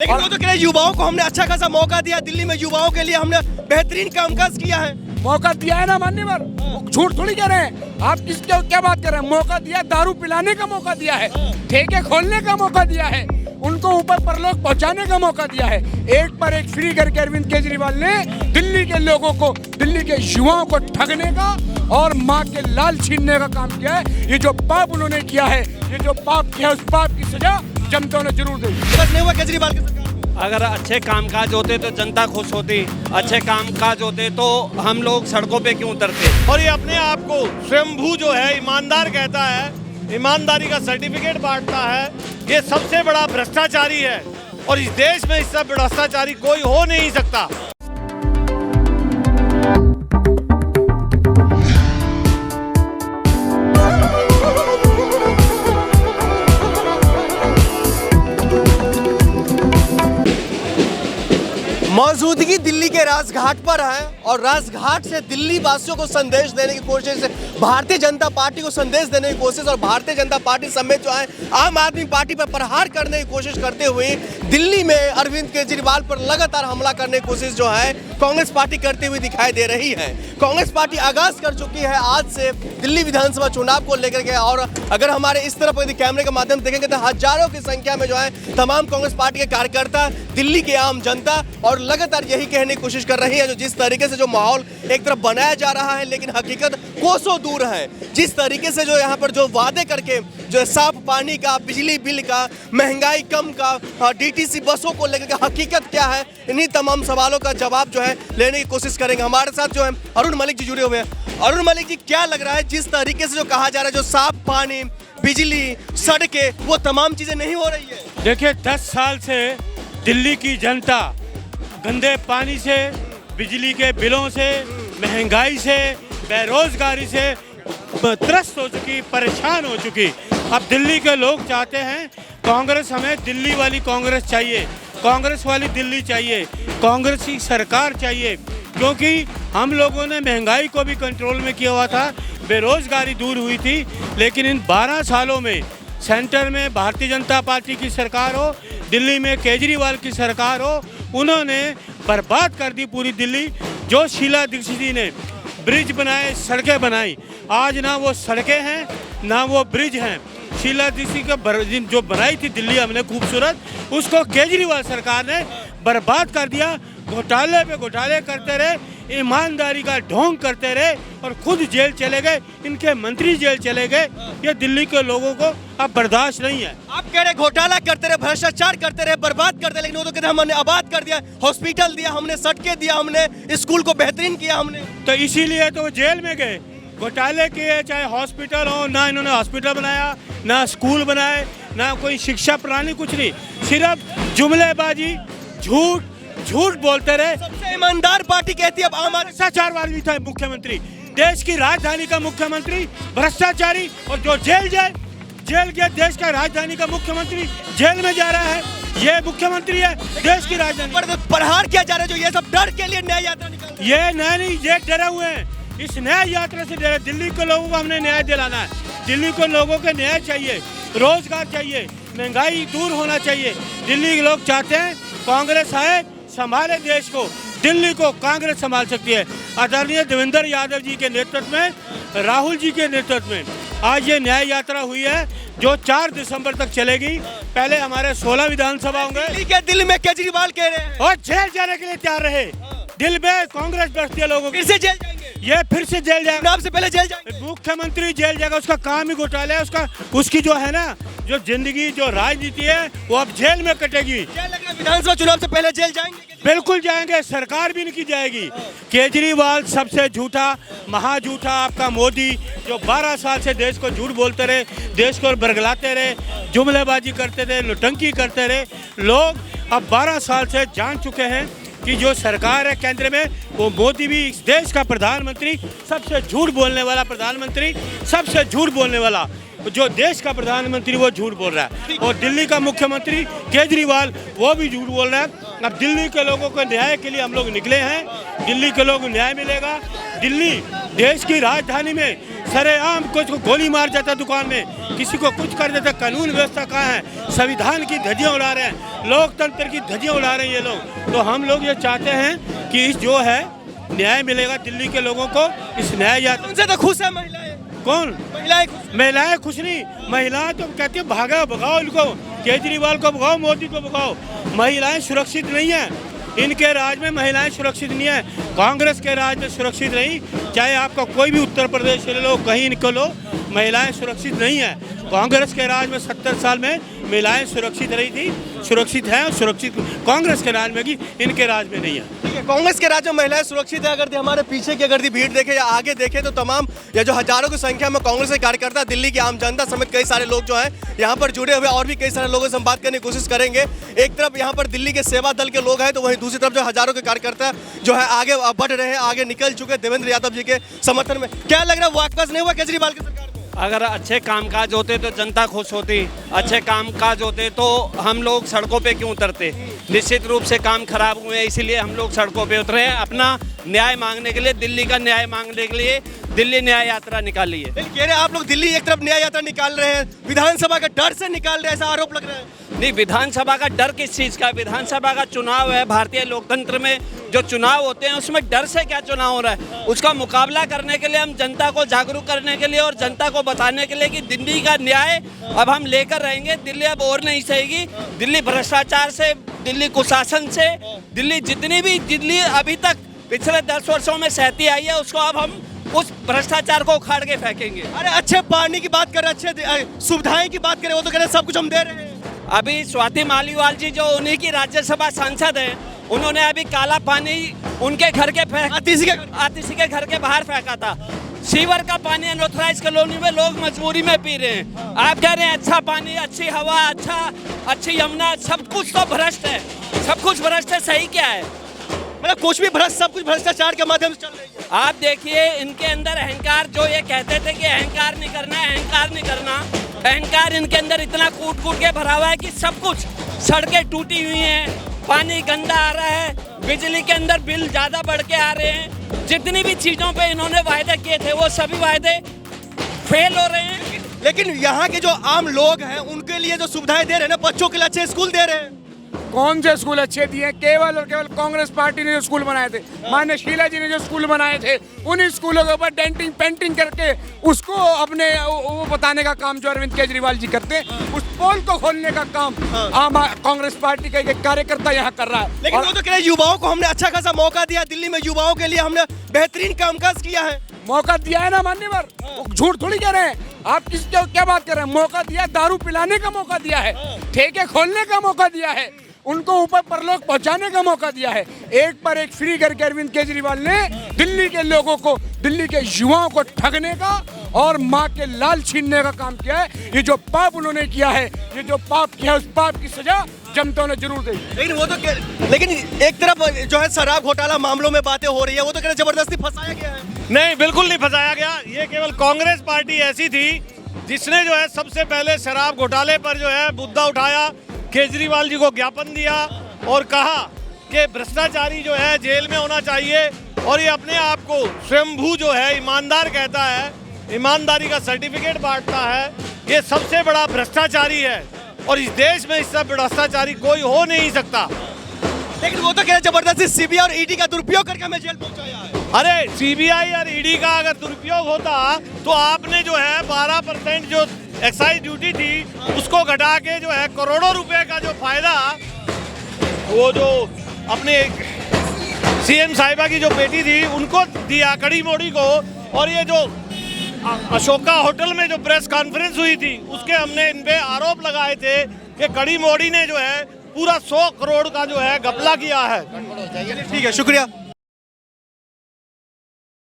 लेकिन वो तो कह रहे युवाओं को हमने अच्छा खासा मौका दिया, दिल्ली में युवाओं के लिए हमने बेहतरीन कामकाज किया है। मौका दिया है ना मान्यवर, झूठ थोड़ी कह रहे हैं आप। किसके क्या बात कर रहे हैं? मौका दिया, दारू पिलाने का मौका दिया है, ठेके खोलने का मौका दिया है, उनको ऊपर परलोक पहुंचाने का मौका दिया है। एक पर एक फ्री करके अरविंद केजरीवाल ने दिल्ली के लोगों को, दिल्ली के युवाओं को ठगने का और माँ के लाल छीनने का काम किया है। ये जो पाप उन्होंने किया है, ये जो पाप किया, उस पाप की सजा जनता ने जरूर दी। नहीं हुआ केजरीवाल के सरकार। अगर अच्छे कामकाज होते तो जनता खुश होती, अच्छे कामकाज होते तो हम लोग सड़कों पे क्यों उतरते। और ये अपने आप को स्वयंभू जो है ईमानदार कहता है, ईमानदारी का सर्टिफिकेट बांटता है, ये सबसे बड़ा भ्रष्टाचारी है और इस देश में इससे भ्रष्टाचारी कोई हो नहीं सकता। मौजूदगी दिल्ली के राजघाट पर है और राजघाट से दिल्ली वासियों को संदेश देने की कोशिश, भारतीय जनता पार्टी को संदेश देने की कोशिश और भारतीय जनता पार्टी समेत जो है आम आदमी पार्टी पर प्रहार करने की कोशिश करते हुए दिल्ली में अरविंद केजरीवाल पर लगातार हमला करने की कोशिश जो है कांग्रेस पार्टी करते हुए दिखाई दे रही है। कांग्रेस पार्टी आगाज कर चुकी है आज से दिल्ली विधानसभा चुनाव को लेकर के। और अगर हमारे इस तरफ यदि कैमरे के माध्यम देखेंगे तो हजारों की संख्या में जो है तमाम कांग्रेस पार्टी के कार्यकर्ता, दिल्ली की आम जनता और लगातार यही कहने की कोशिश कर रही है, जो जिस तरीके से जो माहौल एक तरफ बनाया जा रहा है लेकिन हकीकत कोसों दूर है। जिस तरीके से जो यहाँ पर जो वादे करके जो साफ पानी का, बिजली बिल का, महंगाई कम का, डीटीसी बसों को लेकर के हकीकत क्या है, इन्हीं तमाम सवालों का जवाब जो है लेने की कोशिश करेंगे। हमारे साथ जो है अरुण मलिक जी जुड़े हुए हैं। अरुण मलिक जी, क्या लग रहा है जिस तरीके से जो कहा जा रहा है जो साफ पानी, बिजली, सड़कें, वो तमाम चीजें नहीं हो रही है? देखिए 10 साल से दिल्ली की जनता गंदे पानी से, बिजली के बिलों से, महंगाई से, बेरोजगारी से त्रस्त हो चुकी, परेशान हो चुकी। अब दिल्ली के लोग चाहते हैं कांग्रेस, हमें दिल्ली वाली कांग्रेस चाहिए, कांग्रेस वाली दिल्ली चाहिए, कांग्रेस की सरकार चाहिए, क्योंकि हम लोगों ने महंगाई को भी कंट्रोल में किया हुआ था, बेरोजगारी दूर हुई थी। लेकिन इन 12 सालों में सेंटर में भारतीय जनता पार्टी की सरकार हो, दिल्ली में केजरीवाल की सरकार हो, उन्होंने बर्बाद कर दी पूरी दिल्ली। जो शीला दीक्षित जी ने ब्रिज बनाए, सड़कें बनाई, आज ना वो सड़कें हैं ना वो ब्रिज हैं। शीला दीक्षित का जो बनाई थी दिल्ली हमने खूबसूरत, उसको केजरीवाल सरकार ने बर्बाद कर दिया। घोटाले पे घोटाले करते रहे, ईमानदारी का ढोंग करते रहे और खुद जेल चले गए, इनके मंत्री जेल चले गए। ये दिल्ली के लोगों को अब बर्दाश्त नहीं है। आप कह रहे घोटाला करते रहे, भ्रष्टाचार करते रहे, बर्बाद करते रहे, लेकिन वो तो कहते हमने आबाद कर दिया, हॉस्पिटल दिया हमने, सड़कें दिया हमने, स्कूल को बेहतरीन किया हमने। तो इसीलिए तो वो जेल में गए। घोटाले किए, चाहे हॉस्पिटल हो, ना इन्होंने हॉस्पिटल बनाया, ना स्कूल बनाए, ना कोई शिक्षा प्रणाली, कुछ नहीं, सिर्फ जुमलेबाजी, झूठ बोलते रहे। सबसे ईमानदार पार्टी कहती है अब आम आदमी। भ्रष्टाचारवादी था मुख्यमंत्री, देश की राजधानी का मुख्यमंत्री भ्रष्टाचारी, और जो जेल गया, देश का राजधानी का मुख्यमंत्री जेल में जा रहा है। ये मुख्यमंत्री है देश की राजधानी पर प्रहार किया जा रहा है, जो ये सब डर के लिए न्याय यात्रा निकाल। ये न्याय नहीं, ये डरे हुए हैं। इस न्याय यात्रा से डरे। दिल्ली के लोगों को हमने न्याय दिलाना है। दिल्ली को लोगों के न्याय चाहिए, रोजगार चाहिए, महंगाई दूर होना चाहिए। दिल्ली के लोग चाहते हैं कांग्रेस आए, संभाले देश को। दिल्ली को कांग्रेस संभाल सकती है। आदरणीय देवेंद्र यादव जी के नेतृत्व में, राहुल जी के नेतृत्व में आज ये न्याय यात्रा हुई है, जो 4 दिसंबर तक चलेगी। पहले हमारे 16 विधानसभा होंगे। दिल्ली में केजरीवाल कह रहे हैं और जेल जाने के लिए तैयार रहे। दिल में कांग्रेस बसती है लोगों फिर से जेल जाएंगे, ये फिर से जेल जाएगा। चुनाव से पहले जेल जाएंगे। मुख्यमंत्री जेल जाएगा, उसका काम ही घोटाला है। उसकी जो है ना, जो जिंदगी, जो राजनीति है, वो अब जेल में कटेगी। विधानसभा चुनाव से पहले जेल जाएंगे? बिल्कुल जाएंगे, सरकार भी इनकी जाएगी। केजरीवाल सबसे झूठा, महाझूठा आपका मोदी, जो 12 साल से देश को झूठ बोलते रहे, देश को बरगलाते रहे, जुमलेबाजी करते रहे, नौटंकी करते रहे। लोग अब 12 साल से जान चुके हैं कि जो सरकार है केंद्र में, वो मोदी भी इस देश का प्रधानमंत्री, सबसे झूठ बोलने वाला प्रधानमंत्री, सबसे झूठ बोलने वाला जो देश का प्रधानमंत्री, वो झूठ बोल रहा है। और दिल्ली का मुख्यमंत्री केजरीवाल, वो भी झूठ बोल रहा है। अब दिल्ली के लोगों को न्याय के लिए हम लोग निकले हैं। दिल्ली के लोगों को न्याय मिलेगा। दिल्ली देश की राजधानी में सरेआम कुछ को गोली मार जाता दुकान में, किसी को कुछ कर देता। कानून व्यवस्था कहाँ है? संविधान की धज्जियाँ उड़ा रहे हैं, लोकतंत्र की धज्जियाँ उड़ा रहे हैं ये लोग। तो हम लोग ये चाहते हैं कि इस जो है न्याय मिलेगा दिल्ली के लोगों को। इस न्याय यात्रा उनसे तो खुश है महिलाएं। कौन? महिलाएं खुश नहीं। महिलाएं तो कहती है भागा भगाओ इनको, केजरीवाल को भगाओ, मोदी को भगाओ। महिलाएं सुरक्षित नहीं है, इनके राज में महिलाएं सुरक्षित नहीं है, कांग्रेस के राज में सुरक्षित नहीं। चाहे आपका कोई भी उत्तर प्रदेश ले लो, कहीं इनको लो, महिलाएं सुरक्षित नहीं है। कांग्रेस के राज में 70 साल में महिलाएं सुरक्षित रही थी, सुरक्षित है, सुरक्षित कांग्रेस के राज में की, इनके राज में नहीं है। ठीक है, कांग्रेस के राज में महिलाएं सुरक्षित है। अगर हमारे पीछे की अगर भीड़ देखे या आगे देखे तो तमाम या जो हजारों की संख्या में कांग्रेस के कार्यकर्ता, दिल्ली की आम जनता समेत कई सारे लोग जो हैं यहाँ पर जुड़े हुए, और भी कई सारे लोगों से हम बात करने की कोशिश करेंगे। एक तरफ यहाँ पर दिल्ली के सेवा दल के लोग हैं, तो वहीं दूसरी तरफ जो हजारों के कार्यकर्ता जो है आगे बढ़ रहे हैं, आगे निकल चुके देवेंद्र यादव जी के समर्थन में। क्या लग रहा है, वाकई नहीं हुआ केजरीवाल की सरकार को? अगर अच्छे कामकाज होते तो जनता खुश होती, अच्छे कामकाज होते तो हम लोग सड़कों पे क्यों उतरते। निश्चित रूप से काम खराब हुए, इसीलिए हम लोग सड़कों पे उतरे हैं अपना न्याय मांगने के लिए, दिल्ली का न्याय मांगने के लिए दिल्ली न्याय यात्रा निकाली है। कह रहे हैं आप लोग दिल्ली एक तरफ न्याय यात्रा निकाल रहे हैं, विधानसभा का डर से निकाल रहे हैं, ऐसा आरोप लग रहा है। नहीं, विधानसभा का डर किस चीज़ का? विधानसभा का चुनाव है, भारतीय लोकतंत्र में जो चुनाव होते हैं उसमें डर से क्या चुनाव हो रहा है? उसका मुकाबला करने के लिए, हम जनता को जागरूक करने के लिए और जनता को बताने के लिए कि दिल्ली का न्याय अब हम लेकर रहेंगे। दिल्ली अब और नहीं सहेगी। दिल्ली भ्रष्टाचार से, दिल्ली कुशासन से, दिल्ली अभी तक पिछले 10 वर्षों में सहती आई है, उसको अब हम उस भ्रष्टाचार को उखाड़ के फेंकेंगे। अरे अच्छे पानी की बात करें, अच्छे सुविधाएं की बात करें, वो तो कह रहे हैं सब कुछ हम दे रहे हैं। अभी स्वाति मालीवाल जी जो उन्हीं की राज्यसभा सांसद हैं, उन्होंने अभी काला पानी उनके घर के आतिशी के घर के बाहर फेंका था। सीवर का पानी अनऑथराइज कॉलोनी में लोग मजबूरी में पी रहे हैं। आप कह रहे हैं अच्छा पानी, अच्छी हवा, अच्छी यमुना, सब कुछ तो भ्रष्ट है, सब कुछ भ्रष्ट है। सही क्या है? मतलब कुछ भी भ्रष्ट, सब कुछ भ्रष्टाचार के माध्यम से चल रही है। आप देखिए इनके अंदर अहंकार, जो ये कहते थे कि अहंकार नहीं करना है, अहंकार नहीं करना, अहंकार इनके अंदर इतना कूट कूट के भरा हुआ है कि सब कुछ, सड़कें टूटी हुई हैं, पानी गंदा आ रहा है, बिजली के अंदर बिल ज़्यादा बढ़ के आ रहे हैं। जितनी भी चीज़ों पे इन्होंने वायदे किए थे वो सभी वायदे फेल हो रहे हैं। लेकिन यहाँ के जो आम लोग हैं उनके लिए जो सुविधाएं दे रहे हैं ना, बच्चों के लिए अच्छे स्कूल दे रहे हैं। कौन से स्कूल अच्छे दिए? केवल और केवल कांग्रेस पार्टी ने जो स्कूल बनाए थे, माननीय शीला जी ने जो स्कूल बनाए थे, उन्हीं स्कूलों के ऊपर डेंटिंग पेंटिंग करके उसको अपने वो बताने का काम जो अरविंद केजरीवाल जी करते हैं, उस पोल को खोलने का काम आम कांग्रेस पार्टी का एक कार्यकर्ता यहाँ कर रहा है। लेकिन वो तो कह रहे हैं युवाओं को हमने अच्छा खासा मौका दिया, दिल्ली में युवाओं के लिए हमने बेहतरीन कामकाज किया है। मौका दिया है ना मान्यवर, झूठ थोड़ी कह रहे हैं। आप किसको क्या बात कर रहे हैं? मौका दिया, दारू पिलाने का मौका दिया है, ठेके खोलने का मौका दिया है, उनको ऊपर परलोक पहुंचाने का मौका दिया है। एक पर एक फ्री करके अरविंद केजरीवाल ने दिल्ली के लोगों को, दिल्ली के युवाओं को ठगने का और माँ के लाल छीनने का काम किया है। ये जो पाप उन्होंने किया है, ये जो पाप किया है, उस पाप की सजा जनता ने जरूर दी। लेकिन वो तो लेकिन एक तरफ जो है शराब घोटाला मामलों में बातें हो रही है, वो तो कह रहे जबरदस्ती फंसाया गया है। नहीं, बिल्कुल नहीं फंसाया गया। ये केवल कांग्रेस पार्टी ऐसी थी जिसने जो है सबसे पहले शराब घोटाले पर जो है मुद्दा उठाया, केजरीवाल जी को ज्ञापन दिया और कहा कि भ्रष्टाचारी जो है जेल में होना चाहिए। और ये अपने आप को स्वयंभू जो है ईमानदार कहता है, ईमानदारी का सर्टिफिकेट बांटता है। ये सबसे बड़ा भ्रष्टाचारी है और इस देश में इससे भ्रष्टाचारी कोई हो नहीं सकता। लेकिन वो तो कह रहे जबरदस्ती सीबीआई और ईडी का दुरुपयोग करके हमें जेल पहुंचाया है। अरे सीबीआई और ईडी का अगर दुरुपयोग होता तो आपने जो है 12% जो एक्साइज ड्यूटी थी उसको घटा के जो है करोड़ों रुपए का जो फायदा वो जो अपने सीएम साहिबा की जो बेटी थी उनको दिया, कड़ी मोड़ी को। और ये जो अशोका होटल में जो प्रेस कॉन्फ्रेंस हुई थी उसके हमने इन पे आरोप लगाए थे कि कड़ी मोड़ी ने जो है पूरा 100 करोड़ का जो है घपला किया है। ठीक है, शुक्रिया।